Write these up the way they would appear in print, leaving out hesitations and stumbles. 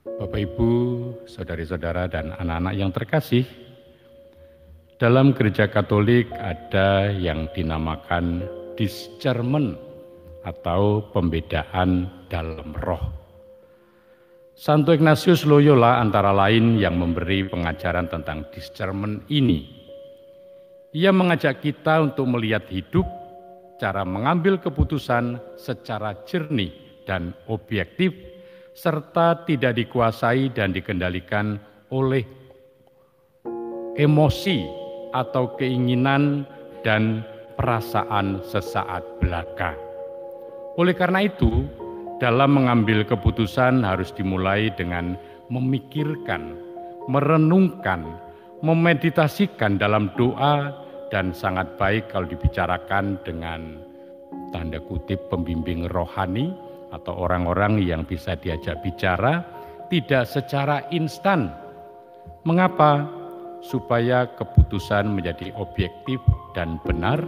Bapak Ibu, saudari-saudara dan anak-anak yang terkasih, dalam gereja Katolik ada yang dinamakan discernment atau pembedaan dalam roh. Santo Ignatius Loyola antara lain yang memberi pengajaran tentang discernment ini. Ia mengajak kita untuk melihat hidup, cara mengambil keputusan secara jernih dan objektif, serta tidak dikuasai dan dikendalikan oleh emosi atau keinginan dan perasaan sesaat belaka. Oleh karena itu, dalam mengambil keputusan harus dimulai dengan memikirkan, merenungkan, memeditasikan dalam doa, dan sangat baik kalau dibicarakan dengan tanda kutip pembimbing rohani atau orang-orang yang bisa diajak bicara, tidak secara instan. Mengapa? Supaya keputusan menjadi objektif dan benar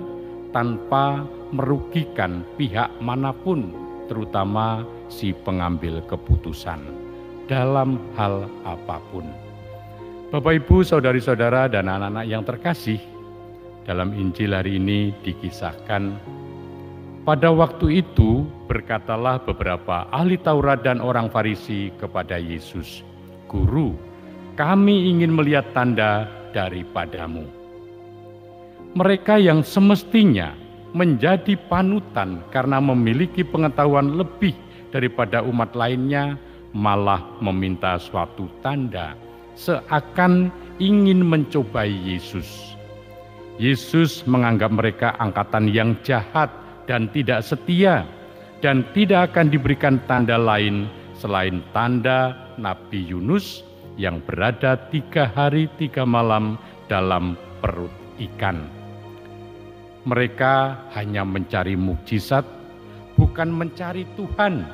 tanpa merugikan pihak manapun, terutama si pengambil keputusan dalam hal apapun. Bapak Ibu, saudari-saudara dan anak-anak yang terkasih, dalam Injil hari ini dikisahkan, pada waktu itu berkatalah beberapa ahli Taurat dan orang Farisi kepada Yesus, "Guru, kami ingin melihat tanda daripadamu." Mereka yang semestinya menjadi panutan karena memiliki pengetahuan lebih daripada umat lainnya, malah meminta suatu tanda, seakan ingin mencobai Yesus. Yesus menganggap mereka angkatan yang jahat dan tidak setia, dan tidak akan diberikan tanda lain selain tanda Nabi Yunus yang berada 3 hari 3 malam dalam perut ikan. Mereka hanya mencari mukjizat, bukan mencari Tuhan.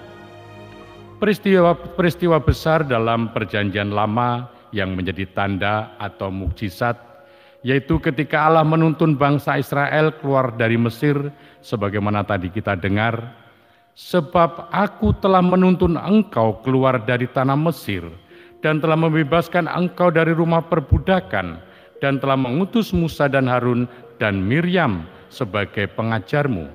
Peristiwa besar dalam Perjanjian Lama yang menjadi tanda atau mukjizat, yaitu ketika Allah menuntun bangsa Israel keluar dari Mesir, sebagaimana tadi kita dengar, "Sebab aku telah menuntun engkau keluar dari tanah Mesir, dan telah membebaskan engkau dari rumah perbudakan, dan telah mengutus Musa dan Harun dan Miriam sebagai pengajarmu."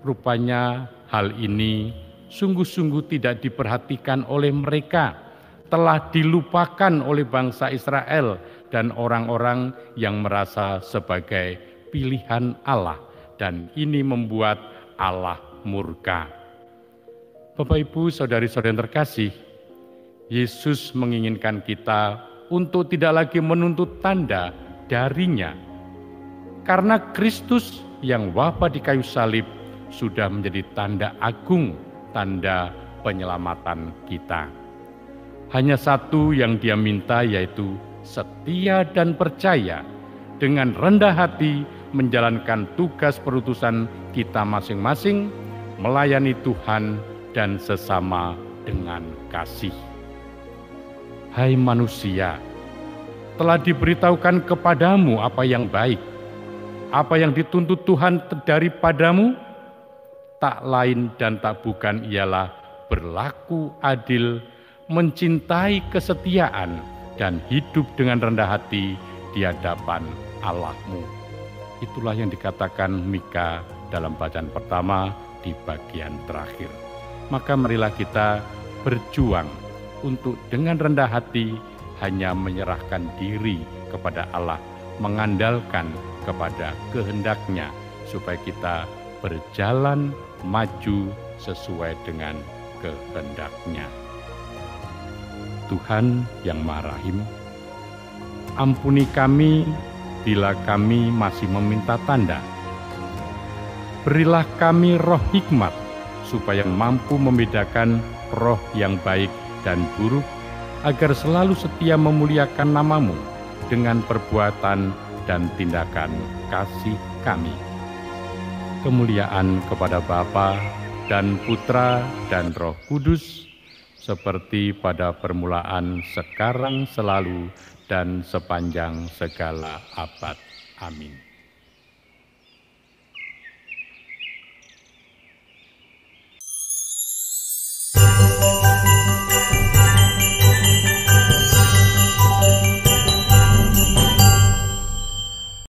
Rupanya hal ini sungguh-sungguh tidak diperhatikan oleh mereka, telah dilupakan oleh bangsa Israel dan orang-orang yang merasa sebagai pilihan Allah, dan ini membuat Allah murka. Bapak Ibu, saudari-saudari yang terkasih, Yesus menginginkan kita untuk tidak lagi menuntut tanda darinya, karena Kristus yang wafat di kayu salib sudah menjadi tanda agung, tanda penyelamatan kita. Hanya satu yang Dia minta, yaitu setia dan percaya, dengan rendah hati menjalankan tugas perutusan kita masing-masing, melayani Tuhan dan sesama dengan kasih. Hai manusia, telah diberitahukan kepadamu apa yang baik, apa yang dituntut Tuhan daripadamu, tak lain dan tak bukan ialah berlaku adil, mencintai kesetiaan, dan hidup dengan rendah hati di hadapan Allahmu. Itulah yang dikatakan Mika dalam bacaan pertama di bagian terakhir. Maka marilah kita berjuang untuk dengan rendah hati hanya menyerahkan diri kepada Allah, mengandalkan kepada kehendak-Nya, supaya kita berjalan maju sesuai dengan kehendak-Nya. Tuhan yang Maha Rahim, ampuni kami bila kami masih meminta tanda. Berilah kami roh hikmat, supaya mampu membedakan roh yang baik dan buruk, agar selalu setia memuliakan nama-Mu dengan perbuatan dan tindakan kasih kami. Kemuliaan kepada Bapa dan Putra dan Roh Kudus, seperti pada permulaan, sekarang, selalu, dan sepanjang segala abad. Amin.